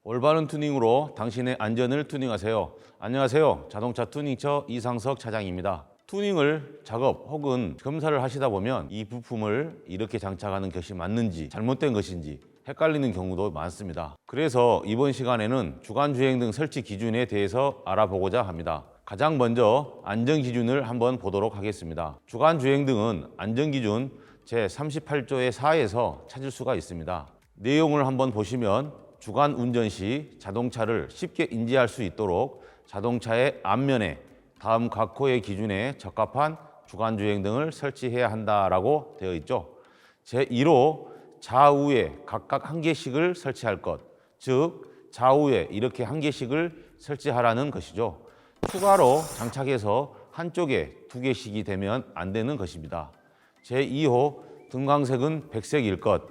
올바른 튜닝으로 당신의 안전을 튜닝하세요. 안녕하세요. 자동차 튜닝처 이상석 차장입니다. 튜닝을 작업 혹은 검사를 하시다 보면 이 부품을 이렇게 장착하는 것이 맞는지 잘못된 것인지 헷갈리는 경우도 많습니다. 그래서 이번 시간에는 주간주행 등 설치 기준에 대해서 알아보고자 합니다. 가장 먼저 안전기준을 한번 보도록 하겠습니다. 주간주행 등은 안전기준 제38조의 4에서 찾을 수가 있습니다. 내용을 한번 보시면 주간 운전 시 자동차를 쉽게 인지할 수 있도록 자동차의 앞면에 다음 각호의 기준에 적합한 주간주행 등을 설치해야 한다라고 되어 있죠. 제1호 좌우에 각각 한 개씩을 설치할 것, 즉 좌우에 이렇게 한 개씩을 설치하라는 것이죠. 추가로 장착해서 한쪽에 두 개씩이 되면 안 되는 것입니다. 제2호 등광색은 백색일 것,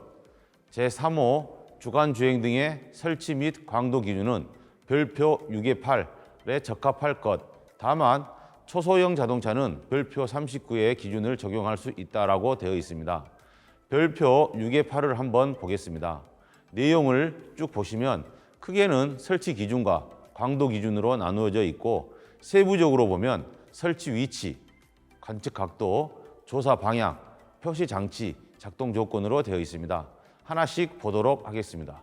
제3호 주간주행 등의 설치 및 광도 기준은 별표 6의 8에 적합할 것. 다만 초소형 자동차는 별표 39의 기준을 적용할 수 있다라고 되어 있습니다. 별표 6의 8을 한번 보겠습니다. 내용을 쭉 보시면 크게는 설치 기준과 광도 기준으로 나누어져 있고 세부적으로 보면 설치 위치, 관측 각도, 조사 방향, 표시 장치, 작동 조건으로 되어 있습니다. 하나씩 보도록 하겠습니다.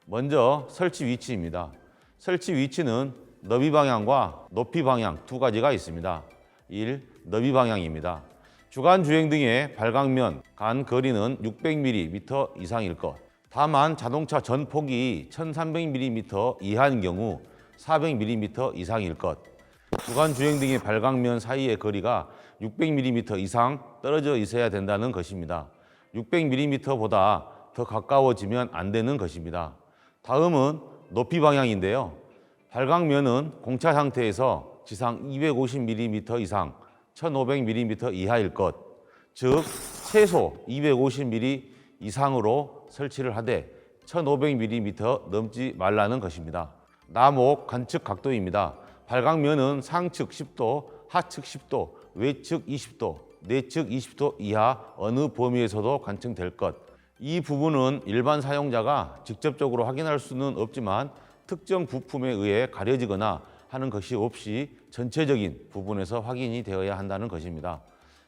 먼저 설치 위치입니다. 설치 위치는 너비 방향과 높이 방향 두 가지가 있습니다. 1. 너비 방향입니다. 주간 주행 등의 발광면 간 거리는 600mm 이상일 것. 다만 자동차 전폭이 1300mm 이하인 경우 400mm 이상일 것. 주간 주행 등의 발광면 사이의 거리가 600mm 이상 떨어져 있어야 된다는 것입니다. 600mm보다 더 가까워지면 안 되는 것입니다. 다음은 높이 방향인데요. 발광면은 공차 상태에서 지상 250mm 이상, 1500mm 이하일 것, 즉 최소 250mm 이상으로 설치를 하되 1500mm 넘지 말라는 것입니다. 나목 관측 각도입니다. 발광면은 상측 10도, 하측 10도, 외측 20도, 내측 20도 이하 어느 범위에서도 관측될 것. 이 부분은 일반 사용자가 직접적으로 확인할 수는 없지만 특정 부품에 의해 가려지거나 하는 것이 없이 전체적인 부분에서 확인이 되어야 한다는 것입니다.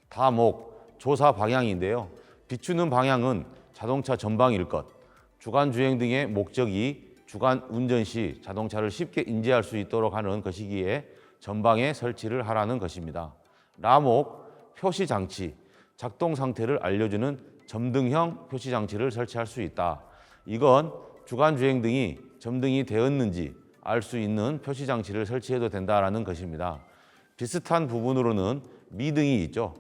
다목, 조사 방향인데요. 비추는 방향은 자동차 전방일 것. 주간 주행 등의 목적이 주간 운전 시 자동차를 쉽게 인지할 수 있도록 하는 것이기에 전방에 설치를 하라는 것입니다. 라목, 표시 장치, 작동 상태를 알려주는 점등형 표시 장치를 설치할 수 있다. 이건 주간 주행 등이 점등이 되었는지 알 수 있는 표시 장치를 설치해도 된다라는 것입니다. 비슷한 부분으로는 미등이 있죠.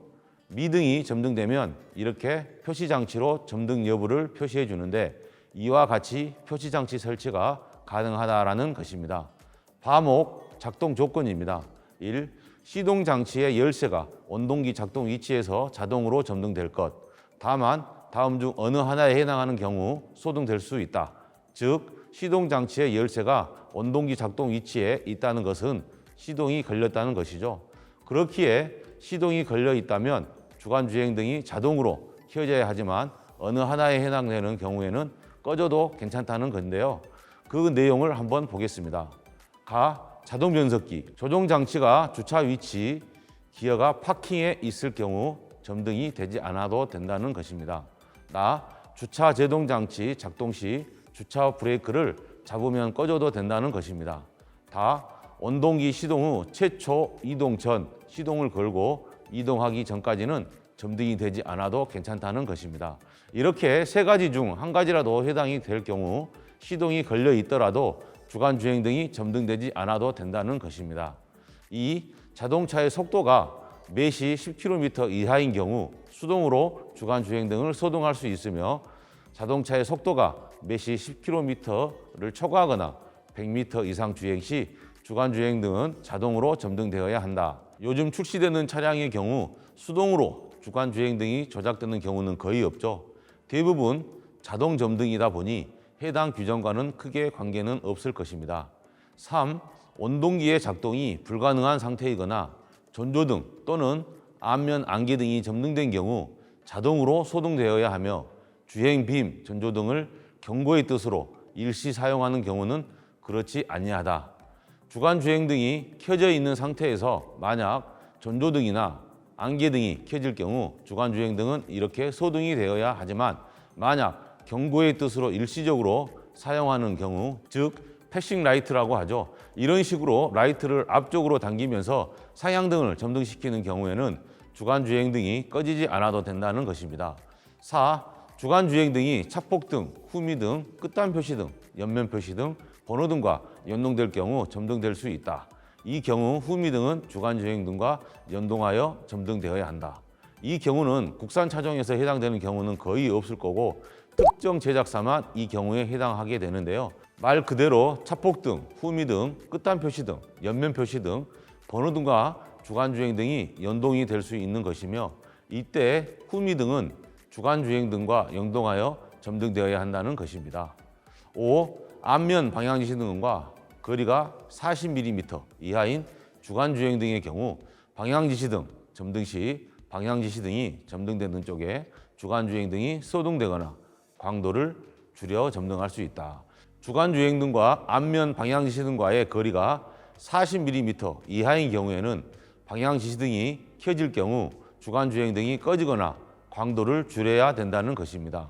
미등이 점등되면 이렇게 표시 장치로 점등 여부를 표시해 주는데 이와 같이 표시 장치 설치가 가능하다라는 것입니다. 바목 작동 조건입니다. 1. 시동 장치의 열쇠가 원동기 작동 위치에서 자동으로 점등될 것. 다만 다음 중 어느 하나에 해당하는 경우 소등될 수 있다. 즉 시동 장치의 열쇠가 원동기 작동 위치에 있다는 것은 시동이 걸렸다는 것이죠. 그렇기에 시동이 걸려 있다면 주간 주행 등이 자동으로 켜져야 하지만 어느 하나에 해당되는 경우에는 꺼져도 괜찮다는 건데요. 그 내용을 한번 보겠습니다. 가 자동 변속기 조종 장치가 주차 위치 기어가 파킹에 있을 경우 점등이 되지 않아도 된다는 것입니다. 나 주차 제동 장치 작동 시 주차 브레이크를 잡으면 꺼져도 된다는 것입니다. 다 원동기 시동 후 최초 이동 전 시동을 걸고 이동하기 전까지는 점등이 되지 않아도 괜찮다는 것입니다. 이렇게 세 가지 중 한 가지라도 해당이 될 경우 시동이 걸려 있더라도 주간 주행 등이 점등되지 않아도 된다는 것입니다. 이 자동차의 속도가 매시 10km 이하인 경우 수동으로 주간 주행 등을 소등할 수 있으며 자동차의 속도가 매시 10km를 초과하거나 100m 이상 주행 시 주간 주행 등은 자동으로 점등되어야 한다. 요즘 출시되는 차량의 경우 수동으로 주간 주행 등이 조작되는 경우는 거의 없죠. 대부분 자동 점등이다 보니 해당 규정과는 크게 관계는 없을 것입니다. 3. 원동기의 작동이 불가능한 상태이거나 전조등 또는 앞면 안개등이 점등된 경우 자동으로 소등되어야 하며 주행빔 전조등을 경고의 뜻으로 일시 사용하는 경우는 그렇지 아니하다. 주간 주행등이 켜져 있는 상태에서 만약 전조등이나 안개등이 켜질 경우 주간 주행등은 이렇게 소등이 되어야 하지만 만약 경고의 뜻으로 일시적으로 사용하는 경우, 즉 패싱 라이트라고 하죠. 이런 식으로 라이트를 앞쪽으로 당기면서 상향등을 점등시키는 경우에는 주간 주행등이 꺼지지 않아도 된다는 것입니다. 4. 주간 주행등이 착폭등, 후미등, 끝단 표시등, 옆면 표시등, 번호등과 연동될 경우 점등될 수 있다. 이 경우 후미등은 주간 주행등과 연동하여 점등되어야 한다. 이 경우는 국산 차종에서 해당되는 경우는 거의 없을 거고 특정 제작사만 이 경우에 해당하게 되는데요. 말 그대로 착폭등, 후미등, 끝단 표시등, 옆면 표시등, 번호등과 주간 주행등이 연동이 될 수 있는 것이며 이때 후미등은 주간 주행등과 연동하여 점등되어야 한다는 것입니다. 5. 앞면 방향지시등과 거리가 40mm 이하인 주간 주행등의 경우 방향지시등 점등 시 방향지시등이 점등되는 쪽에 주간 주행등이 소등되거나 광도를 줄여 점등할 수 있다. 주간 주행등과 앞면 방향지시등과의 거리가 40mm 이하인 경우에는 방향지시등이 켜질 경우 주간 주행등이 꺼지거나 광도를 줄여야 된다는 것입니다.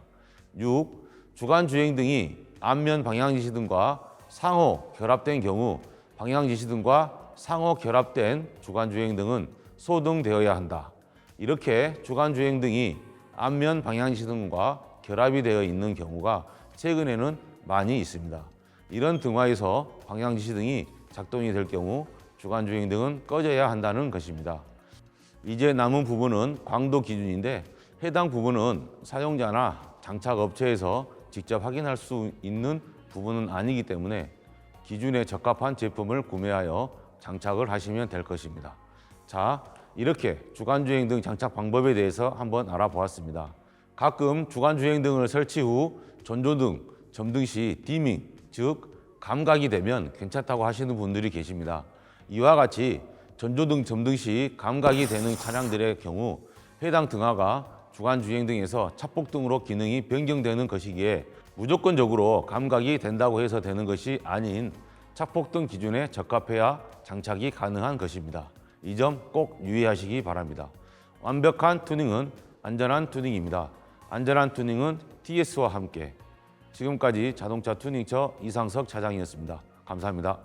6. 주간 주행등이 앞면 방향지시등과 상호 결합된 경우 방향지시등과 상호 결합된 주간 주행등은 소등되어야 한다. 이렇게 주간 주행등이 앞면 방향지시등과 결합이 되어 있는 경우가 최근에는 많이 있습니다. 이런 등화에서 방향지시등이 작동이 될 경우 주간 주행등은 꺼져야 한다는 것입니다. 이제 남은 부분은 광도 기준인데 해당 부분은 사용자나 장착업체에서 직접 확인할 수 있는 부분은 아니기 때문에 기준에 적합한 제품을 구매하여 장착을 하시면 될 것입니다. 자, 이렇게 주간주행등 장착 방법에 대해서 한번 알아보았습니다. 가끔 주간주행등을 설치 후 전조등, 점등 시 디밍, 즉 감각이 되면 괜찮다고 하시는 분들이 계십니다. 이와 같이 전조등, 점등 시 감각이 되는 차량들의 경우 해당 등화가 주간주행등에서 착폭등으로 기능이 변경되는 것이기에 무조건적으로 감각이 된다고 해서 되는 것이 아닌 착폭등 기준에 적합해야 장착이 가능한 것입니다. 이 점 꼭 유의하시기 바랍니다. 완벽한 투닝은 안전한 투닝입니다. 안전한 투닝은 TS와 함께. 지금까지 자동차 투닝처 이상석 차장이었습니다. 감사합니다.